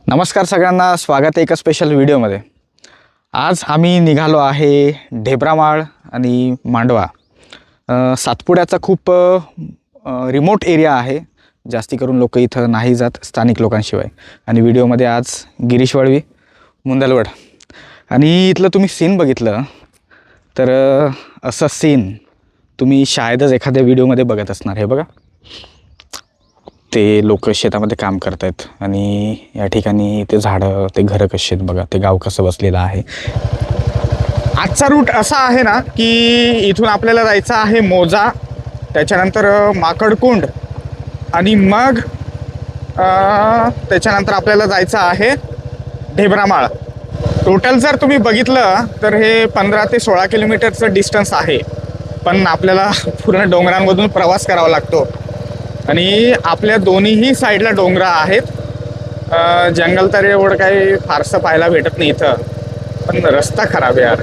नमस्कार सगळ्यांना, स्वागत आहे एका स्पेशल व्हिडिओमध्ये। आज आम्ही निघालो आहे ढेबरामाळ आणि मांडवा। सातपुड्याचा खूप रिमोट एरिया आहे, जास्ती करून लोक इथं नाही जात स्थानिक लोकांशिवाय। आणि व्हिडिओमध्ये आज गिरीश वळवी, मुंदलवड आणि इथलं तुम्ही सीन बघितलं तर असं सीन तुम्ही शायदच एखाद्या व्हिडिओमध्ये बघत असणार। हे बघा, ते लोक शेतामध्ये काम करतात आणि या ठिकाणी ते झाडं, ते घरं कशी आहेत बघा, ते गाव कसं बसलेलं आहे। आजचा रूट असा आहे ना की इथून आपल्याला जायचं आहे मोजा, त्याच्यानंतर माकडकुंड आणि मग त्याच्यानंतर आपल्याला जायचं आहे ढेबरामाळ। टोटल जर तुम्ही बघितलं तर हे 15 ते 16 किलोमीटरचं डिस्टन्स आहे, पण आपल्याला पूर्ण डोंगरांमधून प्रवास करावा लागतो आणि आपल्या दोन्हीही साईडला डोंगर आहेत। जंगल तर एवढं काही फारसं पाहायला भेटत नाही इथं, पण रस्ता खराब आहे यार।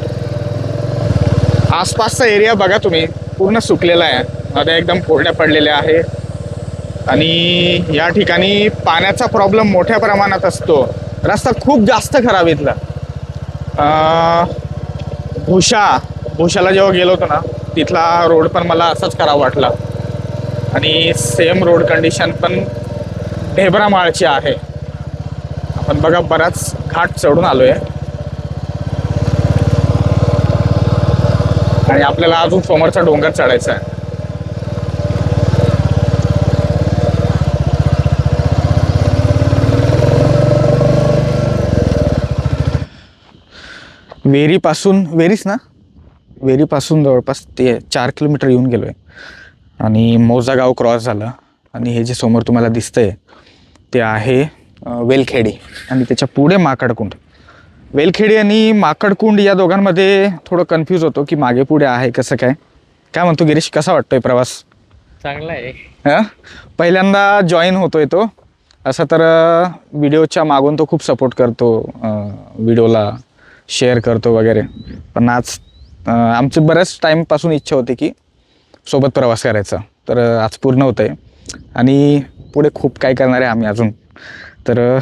आसपासचा एरिया बघा तुम्ही, पूर्ण सुकलेला आहे, नद्या एकदम कोरड्या पडलेल्या आहे आणि या ठिकाणी पाण्याचा प्रॉब्लेम मोठ्या प्रमाणात असतो। रस्ता खूप जास्त खराब इथला। भुशाला जेव्हा गेलो होतो ना, तिथला रोड पण मला असाच खराब वाटला आणि सेम रोड कंडिशन पण ढेबरामाळची आहे। आपण बघा बराच घाट चढून आलोय आणि आपल्याला अजून समोरचा डोंगर चढायचा आहे। वेरीपासून जवळपास ते 4 किलोमीटर येऊन गेलोय आणि मोजा गाव क्रॉस झालं आणि हे जे समोर तुम्हाला दिसतंय ते आहे वेलखेडी आणि त्याच्या पुढे माकडकुंड। वेलखेडी आणि माकडकुंड या दोघांमध्ये थोडं कन्फ्यूज होतो की मागे पुढे आहे कसं काय। काय म्हणतो गिरीश, कसा वाटतोय प्रवास? चांगला आहे। पहिल्यांदा जॉईन होतोय तो, असं तर व्हिडिओच्या मागून तो खूप सपोर्ट करतो, व्हिडिओला शेअर करतो वगैरे, पण आज आमची बऱ्याच टाईमपासून इच्छा होती की सोबत प्रवास करायचा, तर आज पूर्ण होतं आहे आणि पुढे खूप काय करणार आहे आम्ही अजून, तर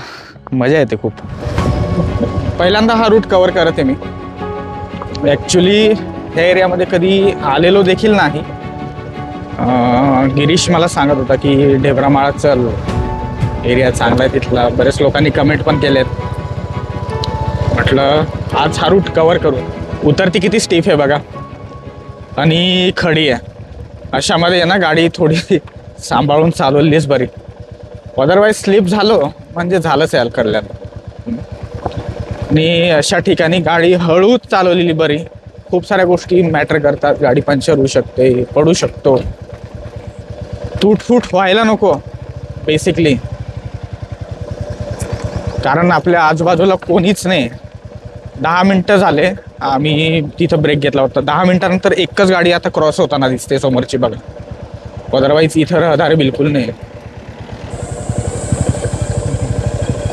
मजा येते खूप। पहिल्यांदा हा रूट कवर करत आहे मी। ॲक्च्युली ह्या एरियामध्ये कधी आलेलो देखील नाही। गिरीश मला सांगत होता की ढेबरामाळचा एरिया चांगला आहे तिथला, बरेच लोकांनी कमेंट पण केलेत। म्हटलं आज हा रूट कवर करू। उतरती किती स्टीफ आहे बघा आणि खडी आहे, अशामध्ये आहे ना गाडी थोडी सांभाळून चालवलीच बरी, अदरवाईज स्लिप झालो म्हणजे झालंच यार करल्यानं। आणि अशा ठिकाणी गाडी हळूच चालवलेली बरी, खूप साऱ्या गोष्टी मॅटर करतात। गाडी पंक्चर होऊ शकते, पडू शकतो, तुटफूट व्हायला नको बेसिकली, कारण आपल्या आजूबाजूला कोणीच नाही। 10 मिनटं झाले आम्ही तिथं ब्रेक घेतला होता, 10 मिनटानंतर एकच गाडी आता क्रॉस होताना दिसते समोरची बघा, अदरवाईज इथं रहदारी बिलकुल नाही।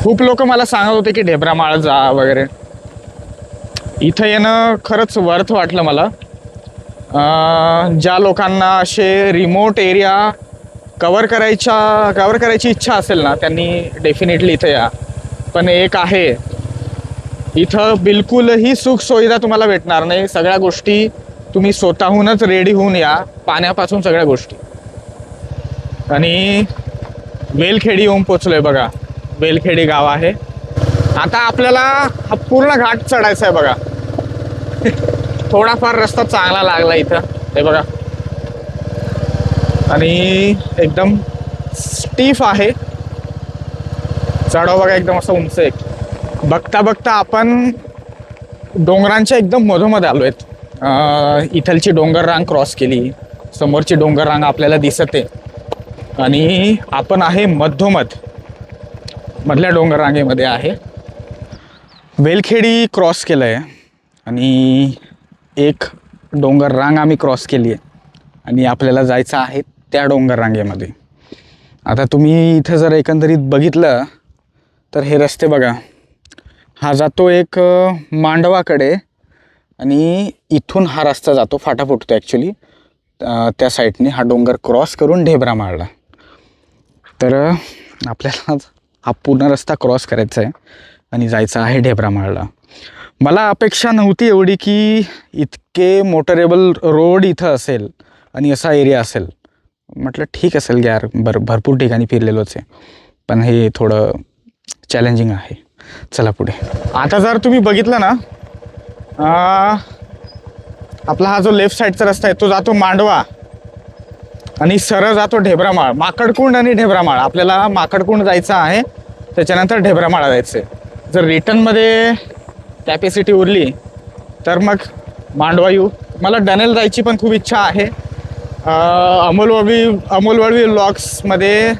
खूप लोक मला सांगत होते की ढेबरामाळ जा वगैरे, इथं येणं खरंच वर्थ वाटलं मला। ज्या लोकांना असे रिमोट एरिया कवर करायची इच्छा असेल ना, त्यांनी डेफिनेटली इथं या। पण एक आहे, इथं बिलकुलही सुख सुविधा तुम्हाला भेटणार नाही। सगळ्या गोष्टी तुम्ही स्वतःहूनच रेडी होऊन या, पाण्यापासून सगळ्या गोष्टी। आणि वेलखेडी येऊन पोचलोय बघा, वेलखेडी गाव आहे। आता आपल्याला हा पूर्ण घाट चढायचा आहे बघा। थोडाफार रस्ता चांगला लागला इथं, हे बघा, आणि एकदम स्टीफ आहे चढाव बघा, एकदम असं उंच आहे। बघता बघता आपण डोंगरांच्या एकदम मधोमध आलो आहेत। इथलची डोंगर रांग क्रॉस केली, समोरची डोंगर रांग आपल्याला दिसत आहे आणि आपण आहे मधल्या डोंगर रांगेमध्ये आहे। वेलखेडी क्रॉस केलं आहे आणि एक डोंगर रांग आम्ही क्रॉस केली आहे आणि आपल्याला जायचं आहे त्या डोंगर रांगेमध्ये। आता तुम्ही इथं जर एकंदरीत बघितलं तर हे रस्ते बघा, हा जातो एक मांडवाकडे आणि इथून हा रस्ता जातो, फाटा फुटतो ॲक्च्युली त्या साईडने, हा डोंगर क्रॉस करून ढेबरामाळला। तर आपल्याला हा पूर्ण रस्ता क्रॉस करायचा आहे आणि जायचं आहे ढेबरामाळला. मला अपेक्षा नव्हती एवढी की इतके मोटरेबल रोड इथं असेल आणि असा एरिया असेल. म्हटलं ठीक असेल यार, भरपूर ठिकाणी फिरलेलोच आहे, पण हे थोडं चॅलेंजिंग आहे. चला पुढे. आता जर तुम्ही बघितलं ना, आपला हा जो लेफ्ट साईडचा रस्ता आहे तो जातो मांडवा आणि सरळ जातो ढेबरामाळ. माकडकुंड आणि ढेबरामाळ, आपल्याला माकडकुंड जायचं आहे, त्याच्यानंतर ढेबरामाळा जायचं आहे. जर रिटर्नमध्ये कॅपॅसिटी उरली तर मग मांडवा येऊ. मला डनेल जायची पण खूप इच्छा आहे. अमोल वळवी व्लॉग्समध्ये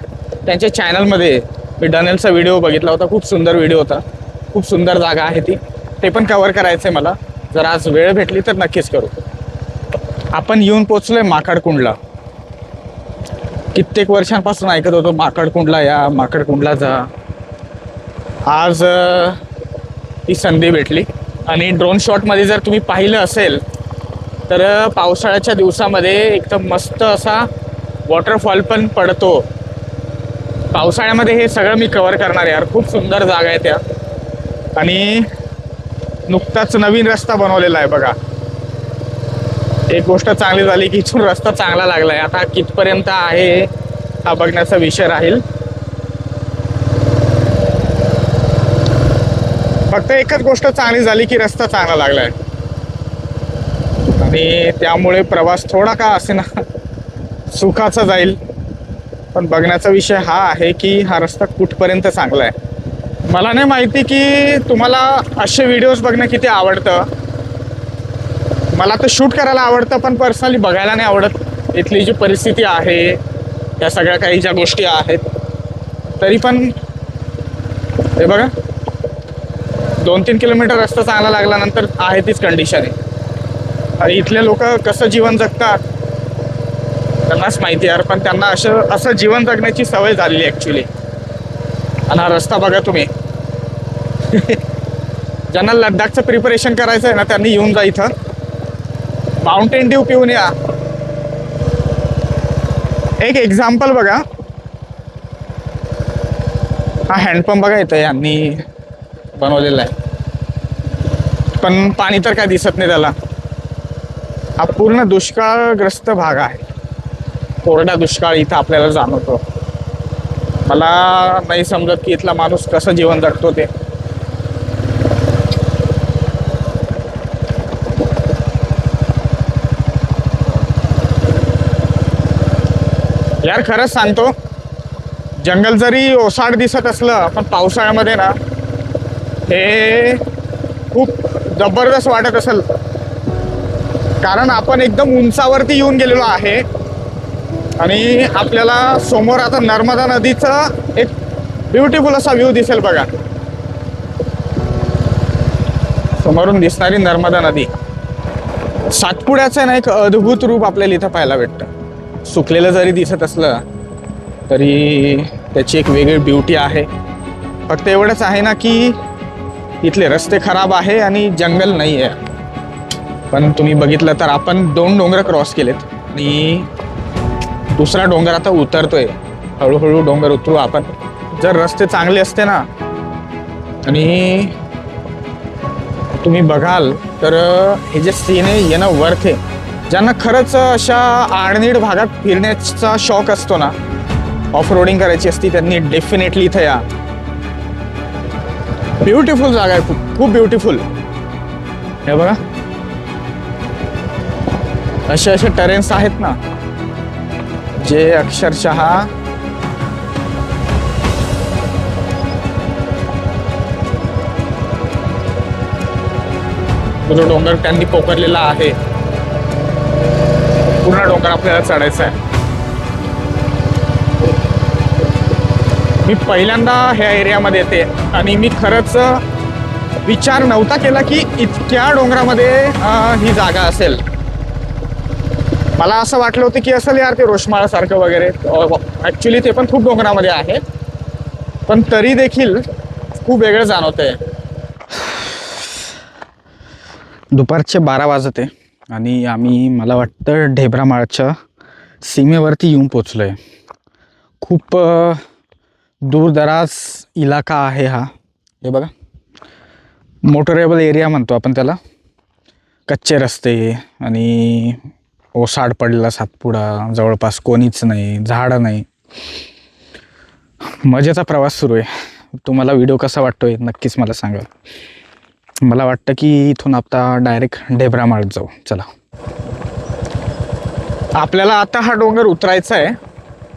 त्यांच्या चॅनलमध्ये मी डनेलचा व्हिडिओ बघितला होता. खूप सुंदर व्हिडिओ होता, खूप सुंदर जागा आहे ती. ते पण कवर करायचं आहे मला. जर आज वेळ भेटली तर नक्कीच करू. आपण येऊन पोचलोय माकडकुंडला. कित्येक वर्षांपासून ऐकत होतो माकडकुंडला या, माकडकुंडला जा. आज ती संधी भेटली. आणि ड्रोन शॉटमध्ये जर तुम्ही पाहिलं असेल तर पावसाळ्याच्या दिवसामध्ये एकदम मस्त असा वॉटरफॉल पण पडतो. पावसाळ्यामध्ये हे सगळं मी कव्हर करणार यार. खूप सुंदर जागा आहे त्या. आणि नुकताच नवीन रस्ता बनवलेला आहे बघा. एक गोष्ट चांगली झाली की इथून रस्ता चांगला लागला आहे. आता कितपर्यंत आहे हा बघण्याचा विषय राहील. फक्त एकच गोष्ट चांगली झाली की रस्ता चांगला लागला आहे आणि त्यामुळे प्रवास थोडा का असेना सुखाचा जाईल. पण बघण्याचा विषय हा आहे की हा रस्ता कुठपर्यंत चांगला आहे. मला नाही माहिती की तुम्हाला असे व्हिडिओज बघणं किती आवडतं. मला तर शूट करायला आवडतं, पण पर्सनली बघायला नाही आवडत. इथली जी परिस्थिती आहे, या सगळ्या काही ज्या गोष्टी आहेत, तरी पण हे बघा 2-3 किलोमीटर रस्ता चांगला लागल्यानंतर आहे तीच कंडिशन आहे. आणि इथले लोक कसं जीवन जगतात त्यांनाच माहिती यार. पण त्यांना असं जीवन जगण्याची सवय झालेली ॲक्च्युली. आणि हा रस्ता बघा तुम्ही. ज्यांना लडाखचं प्रिपरेशन करायचं आहे ना त्यांनी येऊन जा इथं. माउंटेन ड्यू पिऊन या. एक एक्झाम्पल बघा, हा हँडपंप बघा इथं यांनी बनवलेला आहे, पण पाणी तर काय दिसत नाही त्याला. हा पूर्ण दुष्काळग्रस्त भाग आहे. कोरडा दुष्काळ इथं आपल्याला जाणवतो. मला नाही समजत की इथला माणूस कसं जीवन जगतो ते. यार खरंच सांगतो, जंगल जरी ओसाड दिसत असलं पण पावसाळ्यामध्ये ना हे खूप जबरदस्त वाटत असेल. कारण आपण एकदम उंचावरती येऊन गेलेलो आहे आणि आपल्याला समोर आता नर्मदा नदीचा एक ब्युटिफुल असा व्ह्यू दिसेल बघा. समोरून दिसणारी नर्मदा नदी. सातपुड्याचं ना एक अद्भुत रूप आपल्याला इथं पाहायला भेटतं. सुकलेलं जरी दिसत असलं तरी त्याची एक वेगळी ब्युटी आहे. फक्त एवढंच आहे ना की इथले रस्ते खराब आहे आणि जंगल नाही आहे. पण तुम्ही बघितलं तर आपण 2 डोंगर क्रॉस केलेत आणि दुसरा डोंगर आता उतरतोय. हळूहळू डोंगर उतरू आपण. जर रस्ते चांगले असते ना आणि तुम्ही बघाल तर हे जे सीन आहे येणं वर्थ आहे. ज्यांना खरंच अशा आडनीड भागात फिरण्याचा शौक असतो ना, ऑफ रोडिंग करायची असती, त्यांनी डेफिनेटली इथं या. ब्युटिफुल जागा आहे, खूप ब्युटिफुल. हे बघा असे टेरेन्स आहेत ना जे अक्षरशः जो डोंगर त्यांनी पोखरलेला आहे, पूर्ण डोंगर आपल्याला चढायचा आहे. मी पहिल्यांदा ह्या एरियामध्ये येते आणि मी खरंच विचार नव्हता केला की इतक्या डोंगरामध्ये ही जागा असेल. मला असं वाटलं होतं की असेल यार ते रोषमाळासारखं वगैरे. ॲक्च्युली ते पण खूप डोंगरामध्ये आहे, पण तरी देखील खूप वेगळं जाणवतंय. दुपारचे 12 वाजते आणि आम्ही मला वाटतं ढेबरामाळच्या सीमेवरती येऊन पोचलो आहे. खूप दूरदराज इलाका आहे हा. हे बघा, मोटरेबल एरिया म्हणतो आपण त्याला. कच्चे रस्ते आणि ओसाड पडलेला सातपुडा, जवळपास कोणीच नाही, झाडं नाही. मजेचा प्रवास सुरू आहे. तुम्हाला व्हिडिओ कसा वाटतोय नक्कीच मला सांगा. मला वाटतं की इथून आता डायरेक्ट ढेबरामाळ्यात जाऊ. चला, आपल्याला आता हा डोंगर उतरायचा आहे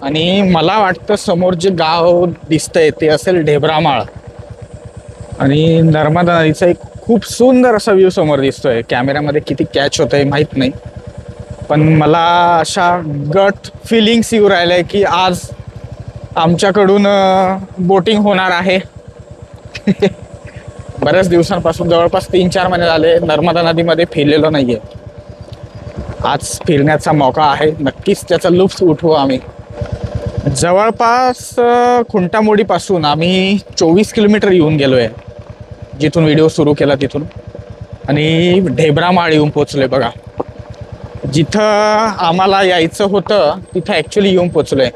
आणि मला वाटतं समोर जे गाव दिसतंय ते असेल ढेबरामाळ. आणि नर्मदा नदीचा एक खूप सुंदर असा व्ह्यू समोर दिसतोय. कॅमेऱ्यामध्ये किती कॅच होतंय माहीत नाही, पण मला अशा गट फिलिंग्स येऊ राहिल्या की आज आमच्याकडून बोटिंग होणार आहे. बऱ्याच दिवसांपासून, जवळपास 3-4 महिने झाले नर्मदा नदीमध्ये फिरलेलो नाहीये. आज फिरण्याचा मौका आहे, नक्कीच त्याचा लुत्फ उठवू आम्ही. जवळपास खुंटामोडीपासून आम्ही 24 किलोमीटर येऊन गेलो आहे, जिथून व्हिडिओ सुरू केला तिथून. आणि ढेबरामाळ येऊन पोचलोय बघा. जिथं आम्हाला यायचं होतं तिथं ॲक्च्युली येऊन पोचलोय.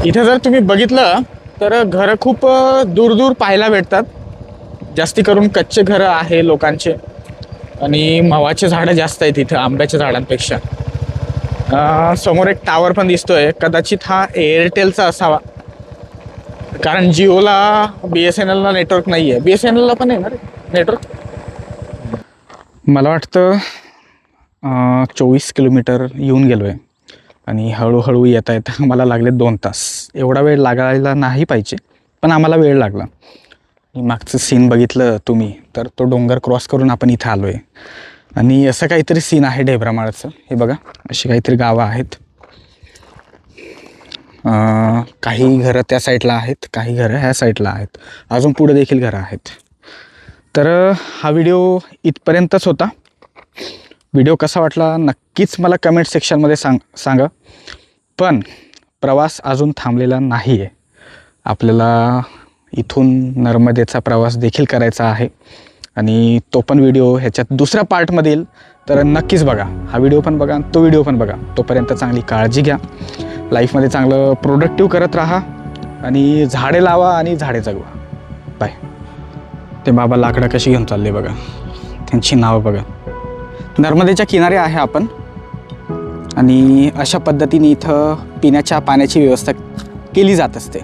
इथं जर तुम्ही बघितलं तर घरं खूप दूर दूर पाहायला भेटतात. जास्ती करून कच्चे घरं आहे लोकांचे आणि मावाचे झाडं जास्त आहेत इथं आंब्याच्या झाडांपेक्षा. समोर एक टावर पण दिसतोय, कदाचित हा एअरटेलचा असावा, कारण जिओला BSNLला नेटवर्क नाही आहे. BSNLला पण आहे ना रे नेटवर्क. मला वाटतं 24 किलोमीटर येऊन गेलो आहे आणि हळूहळू येता येता मला लागले 2 तास. एवढा वेळ लागायला नाही पाहिजे, पण आम्हाला वेळ लागला. मागचं सीन बघितलं तुम्ही तर तो डोंगर क्रॉस करून आपण इथं आलो आहे. आणि असं काहीतरी सीन आहे ढेबरामाळचं. हे बघा, अशी काहीतरी गावं आहेत. काही घरं त्या साईडला आहेत, काही घरं ह्या साईडला आहेत, अजून पुढे देखील घरं आहेत. तर हा व्हिडिओ इथपर्यंतच होता. व्हिडिओ कसा वाटला नक्कीच मला कमेंट सेक्शनमध्ये सांगा. पण प्रवास अजून थांबलेला नाही आहे. आपल्याला इथून नर्मदेचा प्रवास देखील करायचा आहे आणि तो पण व्हिडिओ ह्याच्यात दुसऱ्या पार्टमध्ये येईल. तर नक्कीच बघा, हा व्हिडिओ पण बघा, तो व्हिडिओ पण बघा. तोपर्यंत चांगली काळजी घ्या, लाईफमध्ये चांगलं प्रोडक्टिव्ह करत राहा आणि झाडे लावा आणि झाडे जगवा. बाय. ते बाबा लाकडं कशी घेऊन चालले बघा, त्यांची नावं बघा. नर्मदेच्या किनारे आहे आपण आणि अशा पद्धतीने इथं पिण्याच्या पाण्याची व्यवस्था केली जात असते.